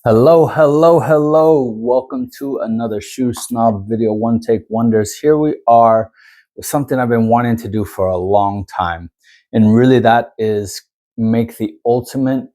Hello, hello, hello. Welcome to another Shoe Snob video, One Take Wonders. Here we are with something I've been wanting to do for a long time. And really that is make the ultimate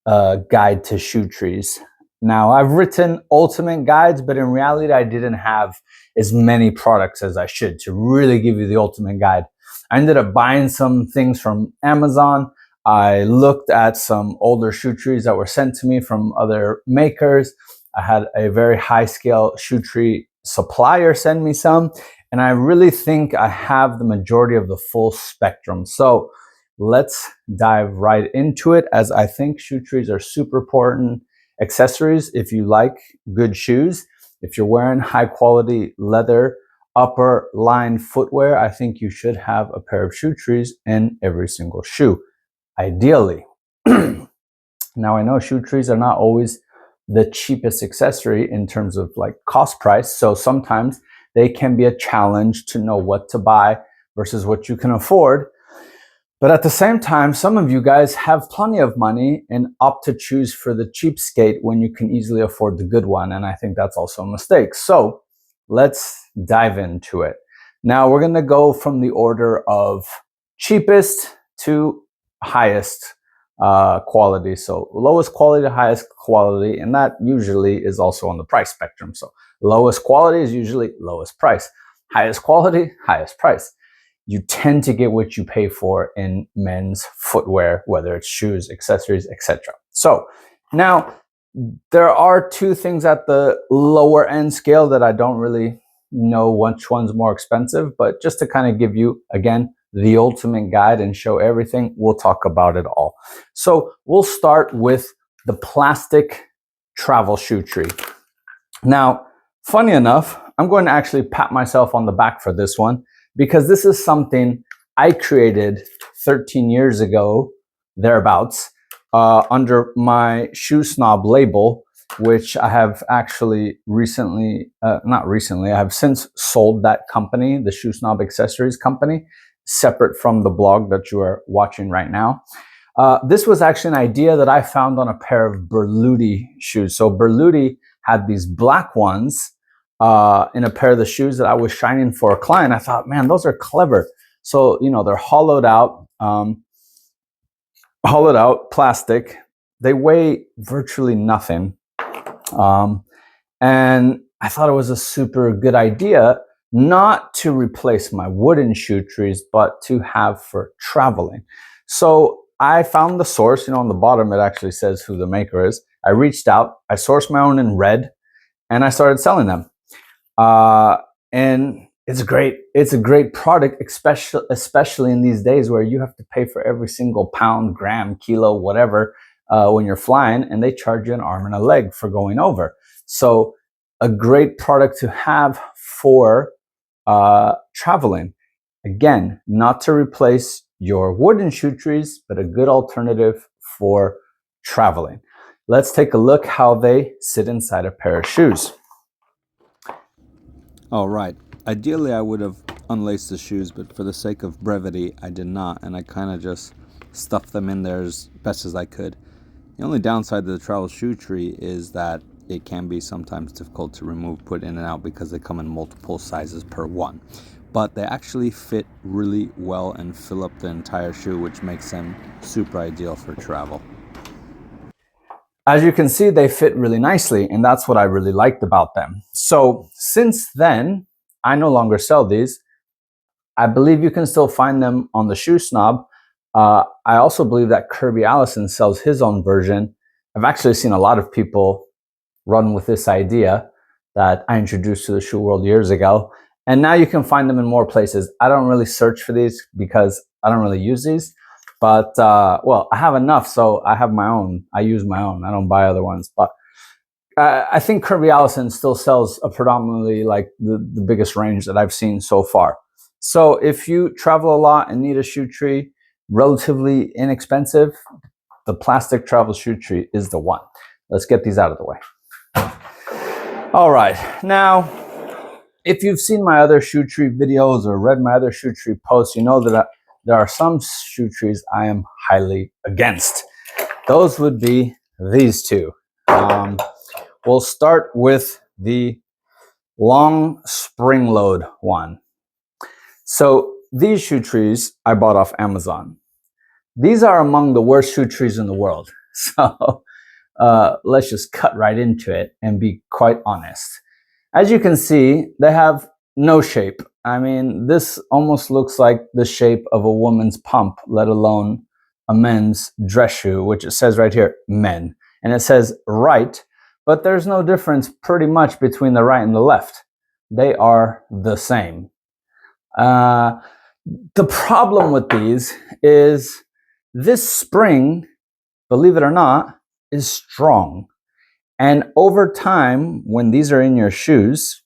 guide to shoe trees. Now, I've written ultimate guides, but in reality, I didn't have as many products as I should to really give you the ultimate guide. I ended up buying some things from Amazon. I looked at some older shoe trees that were sent to me from other makers. I had a very high scale shoe tree supplier send me some, and I really think I have the majority of the full spectrum. So let's dive right into it, as I think shoe trees are super important accessories if you like good shoes. If you're wearing high quality leather upper line footwear, I think you should have a pair of shoe trees in every single shoe, ideally. Now, I know shoe trees are not always the cheapest accessory in terms of like cost price, so sometimes they can be a challenge to know what to buy versus what you can afford. But at the same time, some of you guys have plenty of money and opt to choose for the cheapskate when you can easily afford the good one, and I think that's also a mistake. So let's dive into it. Now we're gonna go from the order of cheapest to highest quality. So lowest quality to highest quality, and that usually is also on the price spectrum. So lowest quality is usually lowest price. Highest quality, highest price. You tend to get what you pay for in men's footwear, whether it's shoes, accessories, etc. So now there are two things at the lower end scale that I don't really know which one's more expensive, but just to kind of give you, again, the ultimate guide and show everything, we'll talk about it all. So we'll start with the plastic travel shoe tree. Now, funny enough, I'm going to actually pat myself on the back for this one, because this is something I created 13 years ago, thereabouts, under my Shoe Snob label, which I have actually recently, not recently, I have since sold that company, the Shoe Snob Accessories company, separate from the blog that you are watching right now. This was actually an idea that I found on a pair of Berluti shoes. So Berluti had these black ones in a pair of the shoes that I was shining for a client. I thought, man, those are clever. So, you know, they're hollowed out plastic. They weigh virtually nothing. And I thought it was a super good idea not to replace my wooden shoe trees, but to have for traveling. So I found the source, you know, on the bottom, it actually says who the maker is. I reached out, I sourced my own in red, and I started selling them. And it's great. It's a great product, especially in these days where you have to pay for every single pound, gram, kilo, whatever, when you're flying, and they charge you an arm and a leg for going over. So a great product to have for traveling. Again, not to replace your wooden shoe trees, but a good alternative for traveling. Let's take a look how they sit inside a pair of shoes. All right. Ideally, I would have unlaced the shoes, but for the sake of brevity, I did not, and I kind of just stuffed them in there as best as I could. The only downside to the travel shoe tree is that it can be sometimes difficult to remove, put in and out, because they come in multiple sizes per one. But they actually fit really well and fill up the entire shoe, which makes them super ideal for travel. As you can see, they fit really nicely, and that's what I really liked about them. So since then, I no longer sell these. I believe you can still find them on the Shoe Snob. I also believe that Kirby Allison sells his own version. I've actually seen a lot of people run with this idea that I introduced to the shoe world years ago, and now you can find them in more places. I don't really search for these because I don't really use these. But, well, I have enough, so I have my own. I use my own. I don't buy other ones. But I think Kirby Allison still sells a predominantly like the biggest range that I've seen so far. So if you travel a lot and need a shoe tree, relatively inexpensive, the plastic travel shoe tree is the one. Let's get these out of the way. All right. Now, if you've seen my other shoe tree videos or read my other shoe tree posts, you know that there are some shoe trees I am highly against. Those would be these two. We'll start with the long spring load one. So these shoe trees I bought off Amazon. These are among the worst shoe trees in the world. So let's just cut right into it and be quite honest. As you can see, they have no shape. I mean, this almost looks like the shape of a woman's pump, let alone a men's dress shoe, which it says right here, men. And it says right, but there's no difference pretty much between the right and the left. They are the same. The problem with these is this spring, believe it or not, is strong. And over time, when these are in your shoes,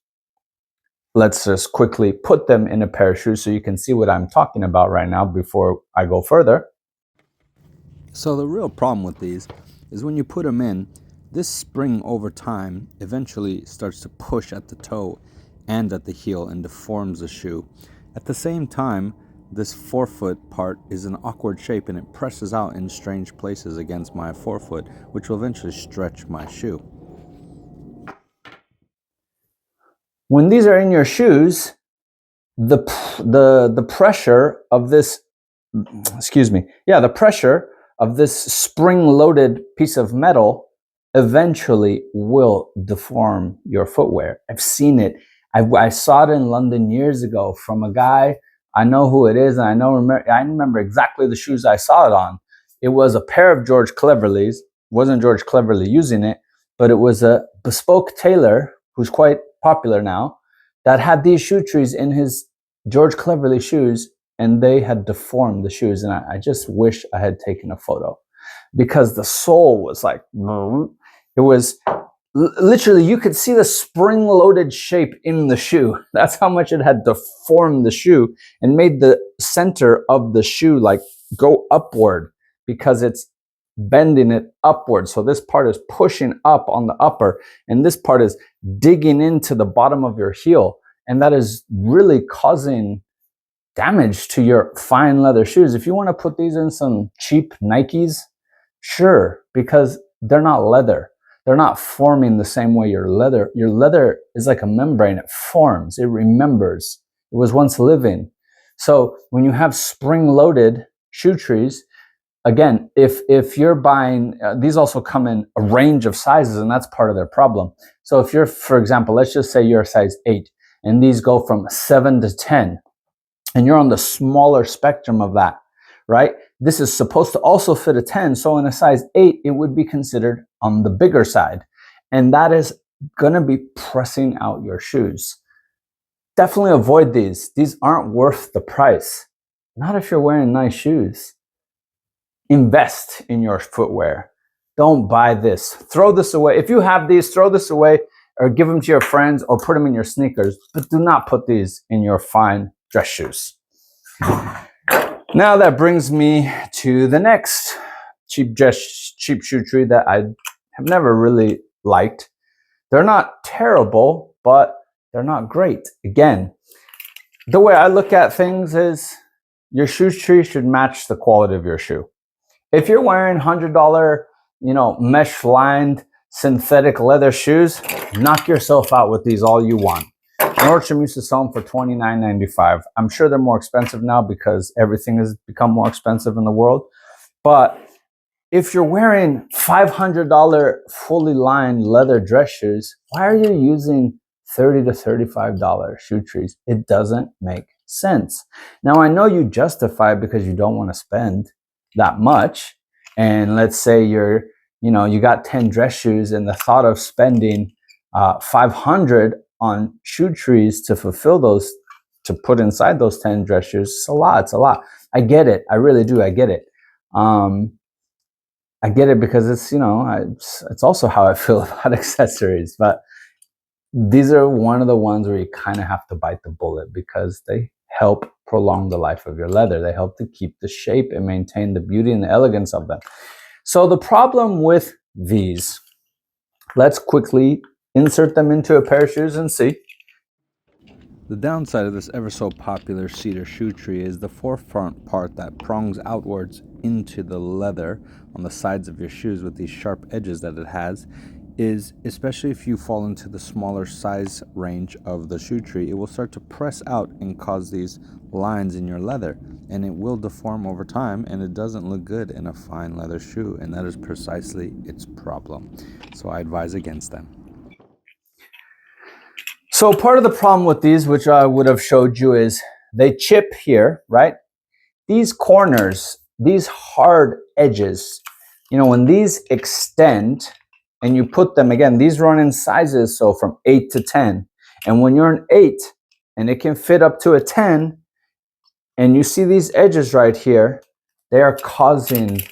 let's just quickly put them in a pair of shoes so you can see what I'm talking about right now before I go further. So the real problem with these is when you put them in, this spring over time eventually starts to push at the toe and at the heel and deforms the shoe. At the same time, this forefoot part is an awkward shape and it presses out in strange places against my forefoot, which will eventually stretch my shoe. When these are in your shoes, the pressure of this, the pressure of this spring-loaded piece of metal eventually will deform your footwear. I've seen it. I saw it in London years ago from a guy. I know who it is, and I remember exactly the shoes I saw it on. It was a pair of George Cleverleys. It wasn't George Cleverley using it, but it was a bespoke tailor who's quite popular now that had these shoe trees in his George Cleverley shoes, and they had deformed the shoes. And I just wish I had taken a photo because the sole was like, it was literally, you could see the spring-loaded shape in the shoe. That's how much it had deformed the shoe and made the center of the shoe like go upward because it's bending it upward. So this part is pushing up on the upper and this part is digging into the bottom of your heel. And that is really causing damage to your fine leather shoes. If you want to put these in some cheap Nikes, sure, because they're not leather. They're not forming the same way your leather. Your leather is like a membrane. It forms. It remembers. It was once living. So when you have spring-loaded shoe trees, again, if you're buying, these also come in a range of sizes, and that's part of their problem. So if you're, for example, let's just say you're a size 8, and these go from 7 to 10, and you're on the smaller spectrum of that, right? This is supposed to also fit a 10. So in a size 8, it would be considered on the bigger side. And that is going to be pressing out your shoes. Definitely avoid these. These aren't worth the price. Not if you're wearing nice shoes. Invest in your footwear. Don't buy this. Throw this away. If you have these, throw this away or give them to your friends or put them in your sneakers. But do not put these in your fine dress shoes. Now that brings me to the next cheap shoe tree that I have never really liked. They're not terrible, but they're not great. Again, the way I look at things is your shoe tree should match the quality of your shoe. If you're wearing $100, mesh lined synthetic leather shoes, knock yourself out with these all you want. Nordstrom used to sell them for $29.95. I'm sure they're more expensive now because everything has become more expensive in the world. But if you're wearing $500 fully lined leather dress shoes, why are you using $30 to $35 shoe trees? It doesn't make sense. Now, I know you justify it because you don't want to spend that much. And let's say you got 10 dress shoes and the thought of spending $500 on shoe trees to fulfill those, to put inside those 10 dress shoes, it's a lot. I get it. I really do. I get it. I get it because it's also how I feel about accessories, but these are one of the ones where you kind of have to bite the bullet because they help prolong the life of your leather. They help to keep the shape and maintain the beauty and the elegance of them. So the problem with these, let's quickly insert them into a pair of shoes and see. The downside of this ever so popular cedar shoe tree is the forefront part that prongs outwards into the leather on the sides of your shoes with these sharp edges that it has is, especially if you fall into the smaller size range of the shoe tree, it will start to press out and cause these lines in your leather, and it will deform over time, and it doesn't look good in a fine leather shoe, and that is precisely its problem. So I advise against them. So part of the problem with these, which I would have showed you, is they chip here, right? These corners, these hard edges, you know, when these extend and you put them, again, these run in sizes, so from 8 to 10. And when you're an 8 and it can fit up to a 10, and you see these edges right here, they're creating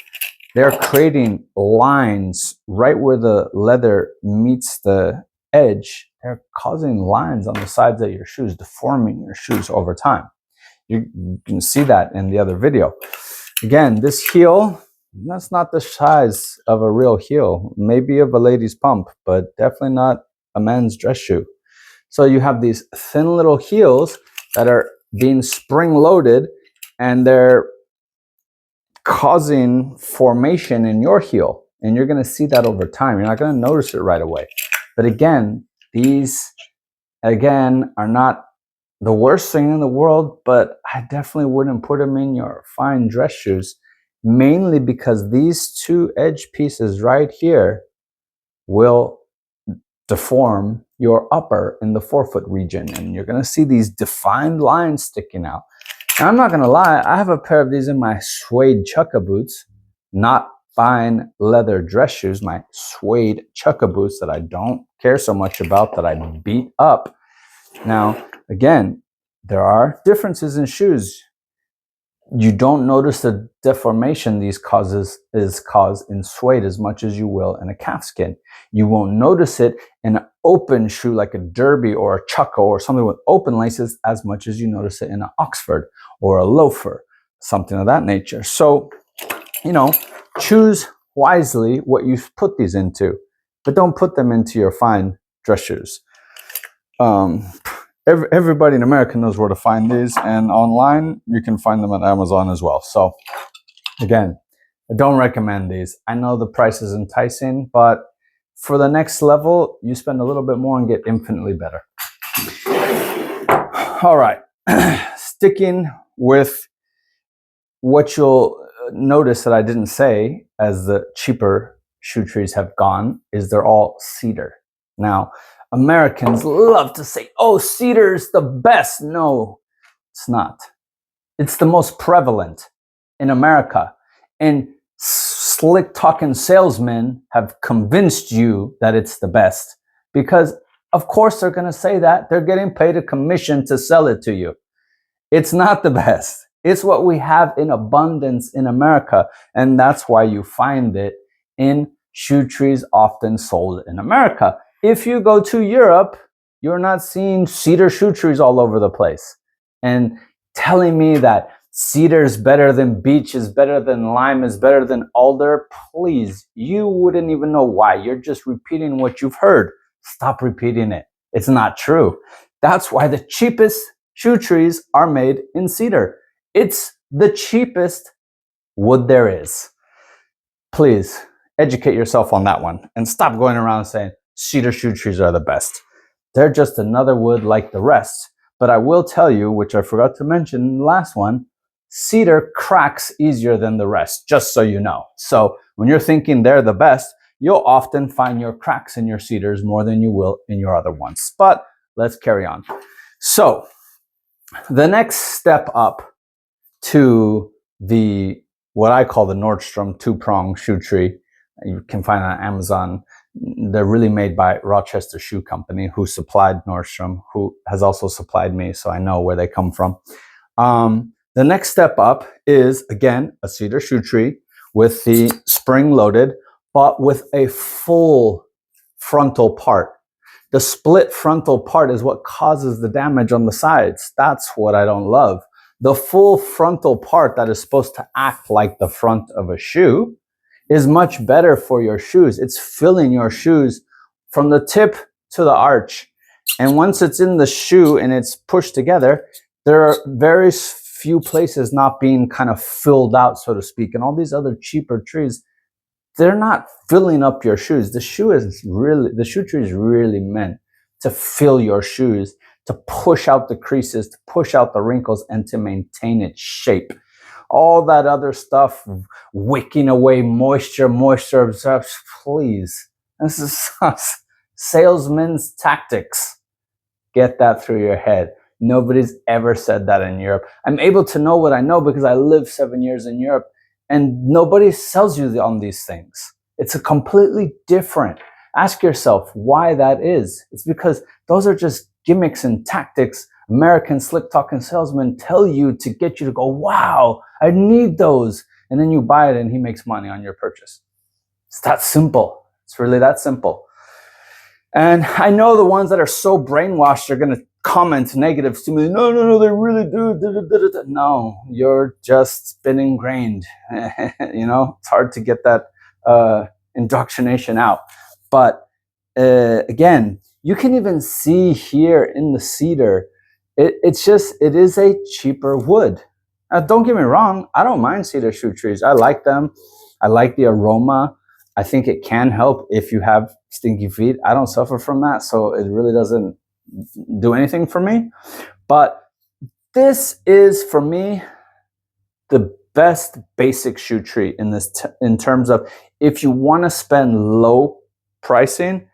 lines right where the leather meets the edge. They're causing lines on the sides of your shoes, deforming your shoes over time. You can see that in the other video. Again, this heel, that's not the size of a real heel. Maybe of a lady's pump, but definitely not a man's dress shoe. So you have these thin little heels that are being spring loaded, and they're causing formation in your heel. And you're going to see that over time. You're not going to notice it right away. But again, these, again, are not the worst thing in the world, but I definitely wouldn't put them in your fine dress shoes, mainly because these two edge pieces right here will deform your upper in the forefoot region, and you're going to see these defined lines sticking out. Now, I'm not going to lie, I have a pair of these in my suede chukka boots, not fine leather dress shoes, my suede chukka boots that I don't care so much about, that I beat up. Now, again, there are differences in shoes. You don't notice the deformation these caused in suede as much as you will in a calfskin. You won't notice it in an open shoe like a derby or a chukka or something with open laces as much as you notice it in an Oxford or a loafer, something of that nature. So, you know, choose wisely what you put these into, but don't put them into your fine dress shoes. Everybody in America knows where to find these, and online you can find them on Amazon as well. So again, I don't recommend these. I know the price is enticing, but for the next level, you spend a little bit more and get infinitely better. All right, sticking with what you'll notice that I didn't say as the cheaper shoe trees have gone is they're all cedar. Now, Americans love to say, oh, cedar is the best. No, it's not. It's the most prevalent in America. And slick talking salesmen have convinced you that it's the best because, of course, they're going to say that. They're getting paid a commission to sell it to you. It's not the best. It's what we have in abundance in America. And that's why you find it in shoe trees often sold in America. If you go to Europe, you're not seeing cedar shoe trees all over the place. And telling me that cedar is better than beech, is better than lime, is better than alder, please, you wouldn't even know why. You're just repeating what you've heard. Stop repeating it. It's not true. That's why the cheapest shoe trees are made in cedar. It's the cheapest wood there is. Please educate yourself on that one and stop going around saying cedar shoe trees are the best. They're just another wood like the rest. But I will tell you, which I forgot to mention in the last one, cedar cracks easier than the rest, just so you know. So when you're thinking they're the best, you'll often find your cracks in your cedars more than you will in your other ones. But let's carry on. So the next step up to the, what I call the Nordstrom two-prong shoe tree, you can find on Amazon. They're really made by Rochester Shoe Company, who supplied Nordstrom, who has also supplied me, so I know where they come from. The next step up is, again, a cedar shoe tree with the spring loaded, but with a full frontal part. The split frontal part is what causes the damage on the sides. That's what I don't love. The full frontal part that is supposed to act like the front of a shoe is much better for your shoes. It's filling your shoes from the tip to the arch. And once it's in the shoe and it's pushed together, there are very few places not being kind of filled out, so to speak. And all these other cheaper trees, they're not filling up your shoes. The shoe tree is really meant to fill your shoes, to push out the creases, to push out the wrinkles, and to maintain its shape. All that other stuff, wicking away moisture, please. This is salesman's tactics. Get that through your head. Nobody's ever said that in Europe. I'm able to know what I know because I lived 7 years in Europe, and nobody sells you on these things. It's a completely different. Ask yourself why that is. It's because those are just gimmicks and tactics American slick talking salesmen tell you to get you to go, wow, I need those. And then you buy it and he makes money on your purchase. It's that simple. It's really that simple. And I know the ones that are so brainwashed are going to comment negatives to me. No, they really do. No, you're just spin ingrained. You know, it's hard to get that indoctrination out. But again, you can even see here in the cedar, it is a cheaper wood. Now, don't get me wrong, I don't mind cedar shoe trees. I like them. I like the aroma. I think it can help if you have stinky feet. I don't suffer from that, so it really doesn't do anything for me. But this is, for me, the best basic shoe tree in terms of, if you want to spend low pricing,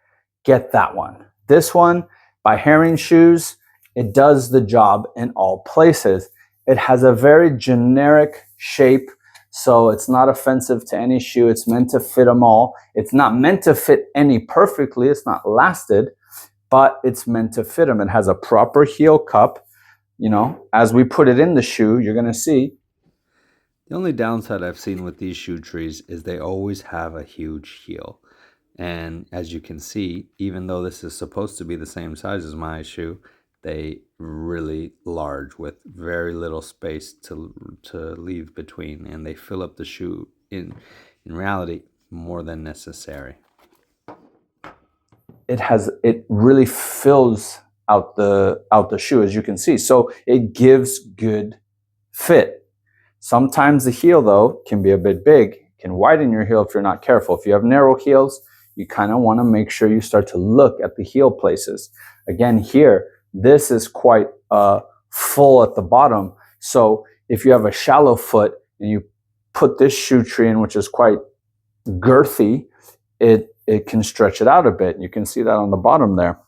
get that one. This one by Herring Shoes, it does the job in all places. It has a very generic shape, so it's not offensive to any shoe. It's meant to fit them all. It's not meant to fit any perfectly. It's not lasted, but it's meant to fit them. It has a proper heel cup. You know, as we put it in the shoe, you're going to see. The only downside I've seen with these shoe trees is they always have a huge heel. And as you can see, even though this is supposed to be the same size as my shoe, they really large with very little space to leave between, and they fill up the shoe in reality more than necessary. It really fills out the shoe, as you can see, so it gives good fit. Sometimes the heel, though, can be a bit big, can widen your heel if you're not careful. If you have narrow heels, you kind of want to make sure you start to look at the heel places. Again, here, this is quite full at the bottom. So if you have a shallow foot and you put this shoe tree in, which is quite girthy, it can stretch it out a bit. You can see that on the bottom there.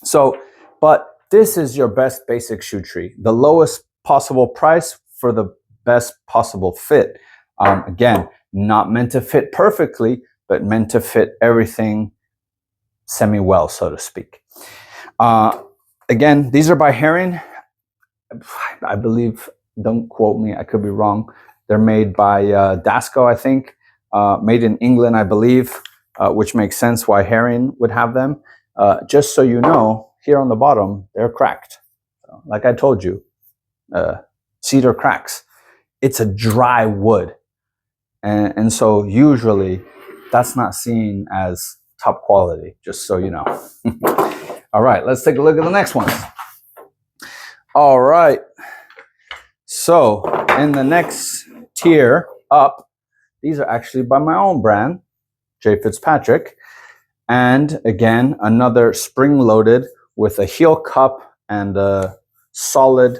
So, but this is your best basic shoe tree. The lowest possible price for the best possible fit. Again, not meant to fit perfectly, but meant to fit everything semi-well, so to speak. Again, these are by Herring. I believe, don't quote me, I could be wrong. They're made by Dasco, I think. Made in England, I believe, which makes sense why Herring would have them. Just so you know, here on the bottom, they're cracked. So, like I told you, cedar cracks. It's a dry wood. And so usually that's not seen as top quality, just so you know. All right, let's take a look at the next one. All right. So in the next tier up, these are actually by my own brand, FitzPatrick. And again, another spring-loaded with a heel cup and a solid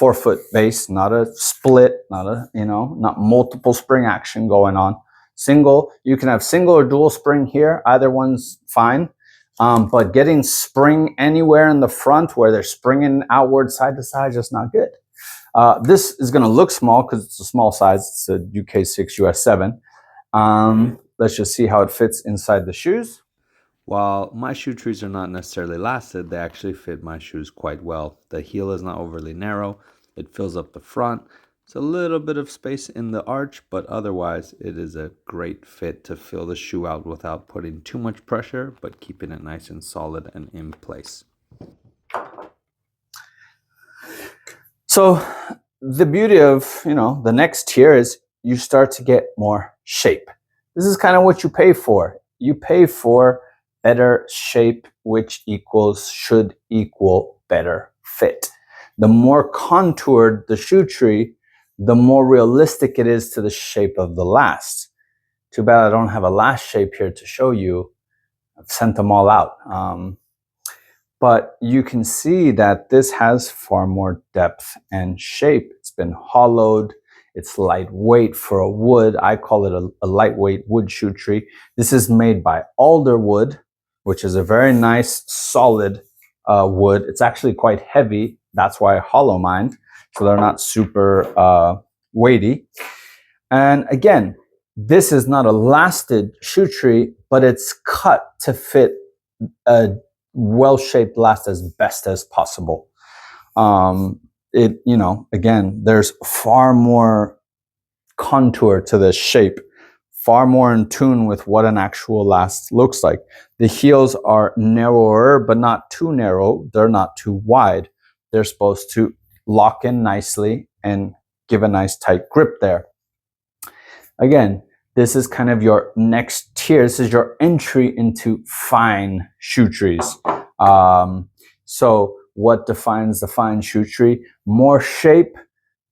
4-foot base, not a split, not multiple spring action going on. Single, you can have single or dual spring here. Either one's fine. But getting spring anywhere in the front where they're springing outward side to side, just not good. This is going to look small because it's a small size. It's a UK 6, US 7. Let's just see how it fits inside the shoes. While my shoe trees are not necessarily lasted, they actually fit my shoes quite well. The heel is not overly narrow. It fills up the front. It's a little bit of space in the arch, but otherwise it is a great fit to fill the shoe out without putting too much pressure, but keeping it nice and solid and in place. So the beauty of, the next tier is you start to get more shape. This is kind of what you pay for. You pay for better shape, which should equal better fit. The more contoured the shoe tree, the more realistic it is to the shape of the last. Too bad I don't have a last shape here to show you. I've sent them all out. But you can see that this has far more depth and shape. It's been hollowed. It's lightweight for a wood. I call it a lightweight wood shoe tree. This is made by alder wood, which is a very nice, solid wood. It's actually quite heavy. That's why I hollow mine, so they're not super weighty. And again, this is not a lasted shoe tree, but it's cut to fit a well-shaped last as best as possible. Again, there's far more contour to this shape, far more in tune with what an actual last looks like. The heels are narrower, but not too narrow. They're not too wide. They're supposed to lock in nicely and give a nice tight grip there. Again, this is kind of your next tier. This is your entry into fine shoe trees. So what defines the fine shoe tree? More shape,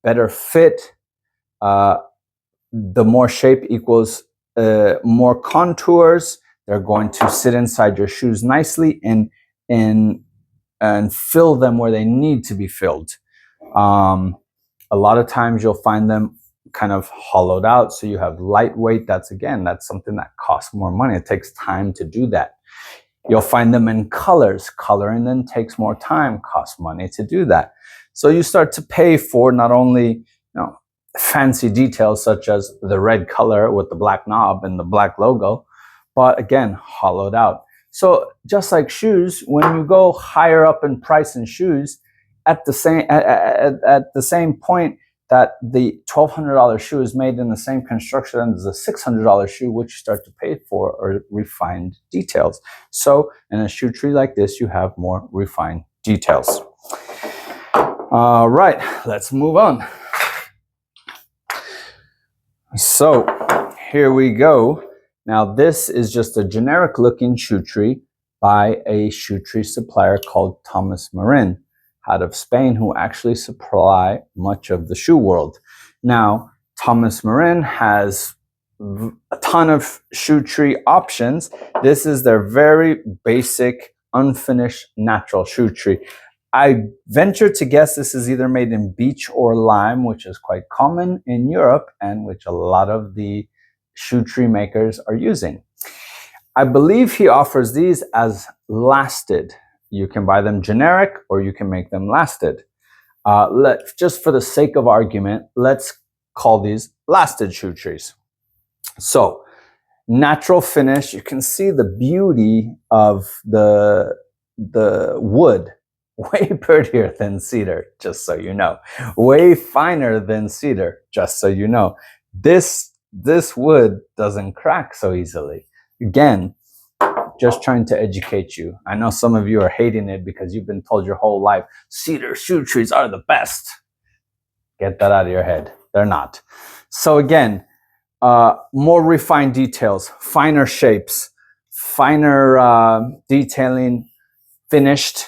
better fit. The more shape equals more contours. They're going to sit inside your shoes nicely and fill them where they need to be filled. A lot of times you'll find them kind of hollowed out, so you have lightweight. That's something that costs more money. It takes time to do that. You'll find them in colors. Coloring then takes more time, costs money to do that. So you start to pay for not only fancy details such as the red color with the black knob and the black logo, but again, hollowed out. So just like shoes, when you go higher up in price in shoes, at the same point that the $1,200 shoe is made in the same construction as a $600 shoe, which you start to pay for are refined details. So in a shoe tree like this, you have more refined details. All right, let's move on. So here we go. Now this is just a generic looking shoe tree by a shoe tree supplier called Thomas Marin out of Spain, who actually supply much of the shoe world. Now, Thomas Marin has a ton of shoe tree options. This is their very basic, unfinished, natural shoe tree. I venture to guess this is either made in beech or lime, which is quite common in Europe and which a lot of the shoe tree makers are using. I believe he offers these as lasted. You can buy them generic or you can make them lasted. Just for the sake of argument, let's call these lasted shoe trees. So, natural finish, you can see the beauty of the wood. Way prettier than cedar, just so you know. Way finer than cedar, just so you know. This wood doesn't crack so easily. Again, just trying to educate you. I know some of you are hating it because you've been told your whole life, cedar shoe trees are the best. Get that out of your head. They're not. So again, more refined details, finer shapes, finer detailing, finished.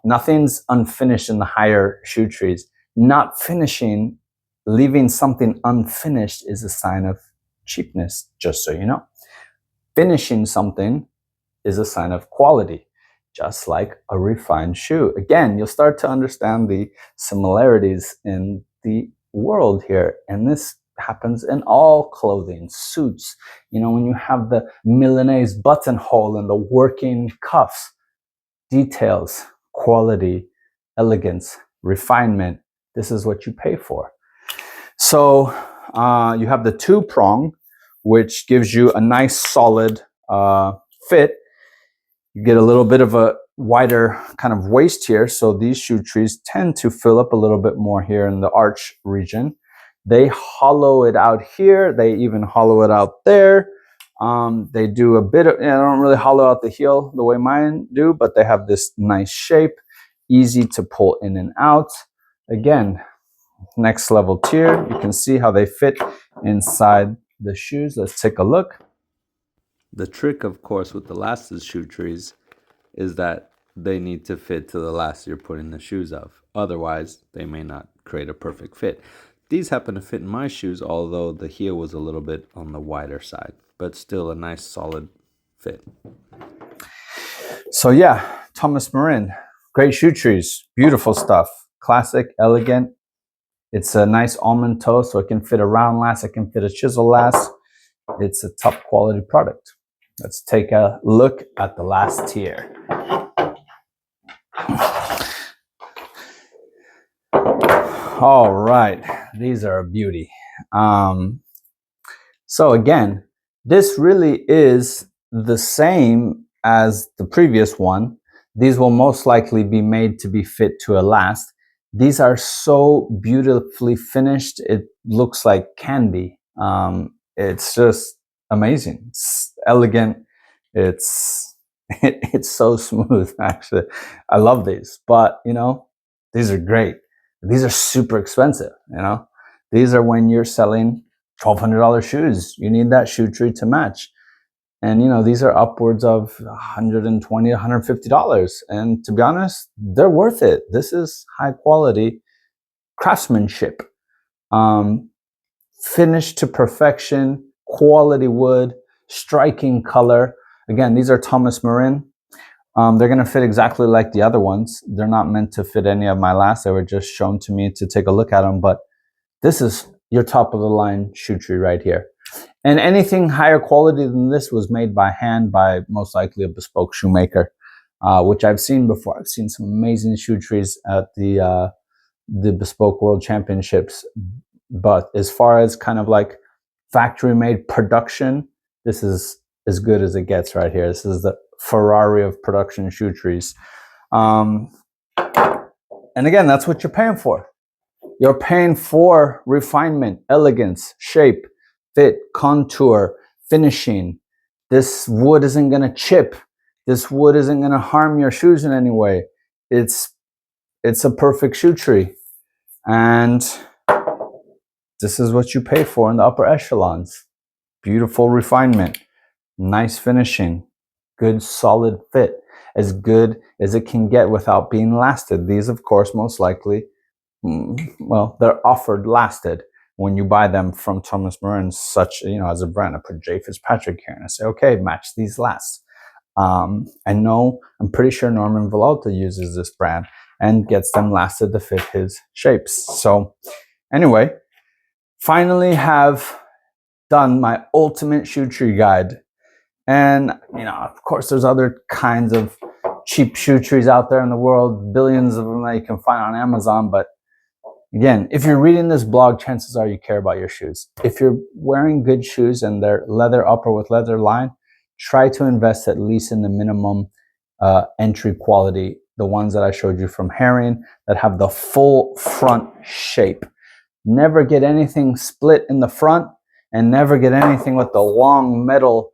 Nothing's unfinished in the higher shoe trees. Not finishing, leaving something unfinished is a sign of cheapness, just so you know. Finishing something is a sign of quality, just like a refined shoe. Again, you'll start to understand the similarities in the world here. And this happens in all clothing, suits. When you have the Milanese buttonhole and the working cuffs, details, quality, elegance, refinement. This is what you pay for. So you have the two prong, which gives you a nice solid fit. You get a little bit of a wider kind of waist here. So these shoe trees tend to fill up a little bit more here in the arch region. They hollow it out here. They even hollow it out there. They do a bit of, they don't really hollow out the heel the way mine do, but they have this nice shape, easy to pull in and out. Again, next level tier, you can see how they fit inside the shoes. Let's take a look. The trick, of course, with the lasted shoe trees is that they need to fit to the last you're putting the shoes of. Otherwise, they may not create a perfect fit. These happen to fit in my shoes, although the heel was a little bit on the wider side, but still a nice solid fit. So yeah, Thomas Marin, great shoe trees, beautiful stuff, classic, elegant. It's a nice almond toe, so it can fit a round last, it can fit a chisel last. It's a top quality product. Let's take a look at the last tier. All right, these are a beauty. So again, this really is the same as the previous one. These will most likely be made to be fit to a last. These are so beautifully finished, it looks like candy. It's just amazing. It's elegant. It's so smooth, actually. I love these, but you know, these are great. These are super expensive, you know. These are when you're selling $1,200 shoes. You need that shoe tree to match. And you know, these are upwards of $120, $150. And to be honest, they're worth it. This is high quality craftsmanship. Finished to perfection, quality wood, striking color. Again, these are Thomas Marin. They're going to fit exactly like the other ones. They're not meant to fit any of my last. They were just shown to me to take a look at them. But this is your top of the line shoe tree right here. And anything higher quality than this was made by hand by most likely a bespoke shoemaker, which I've seen before. I've seen some amazing shoe trees at the Bespoke World Championships. But as far as kind of like factory made production, this is as good as it gets right here. This is the Ferrari of production shoe trees. And again, that's what you're paying for. You're paying for refinement, elegance, shape, fit, contour, finishing. This wood isn't going to chip. This wood isn't going to harm your shoes in any way. It's a perfect shoe tree. And this is what you pay for in the upper echelons. Beautiful refinement, nice finishing, good solid fit, as good as it can get without being lasted. These, of course, most likely, well, they're offered lasted when you buy them from Thomas Marin, such, you know, as a brand. I put FitzPatrick here and I say, okay, match these last. I know, I'm pretty sure Norman Villalta uses this brand and gets them lasted to fit his shapes. So anyway, finally have done my ultimate shoe tree guide. And, you know, of course, there's other kinds of cheap shoe trees out there in the world, billions of them that you can find on Amazon. But again, if you're reading this blog, chances are you care about your shoes. If you're wearing good shoes and they're leather upper with leather line, try to invest at least in the minimum entry quality, the ones that I showed you from Marin that have the full front shape. Never get anything split in the front, and never get anything with the long metal,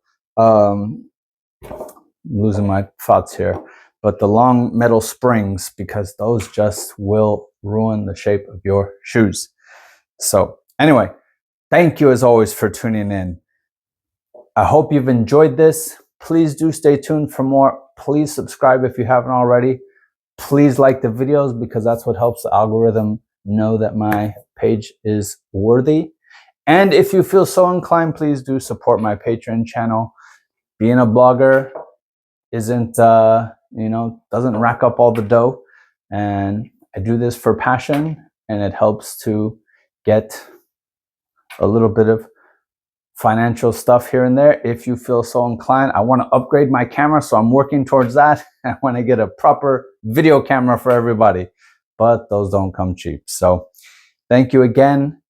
losing my thoughts here, but the long metal springs, because those just will ruin the shape of your shoes. So anyway, thank you as always for tuning in. I hope you've enjoyed this. Please do stay tuned for more. Please subscribe if you haven't already. Please like the videos, because that's what helps the algorithm know that my page is worthy. And if you feel so inclined, please do support my Patreon channel. Being a blogger isn't, you know, doesn't rack up all the dough. And I do this for passion, and it helps to get a little bit of financial stuff here and there. If you feel so inclined, I want to upgrade my camera, so I'm working towards that. I want to get a proper video camera for everybody, but those don't come cheap. So thank you again.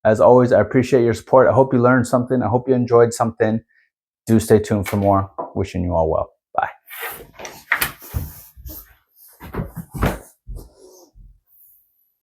As always, I appreciate your support. I hope you learned something. I hope you enjoyed something. Do stay tuned for more. Wishing you all well.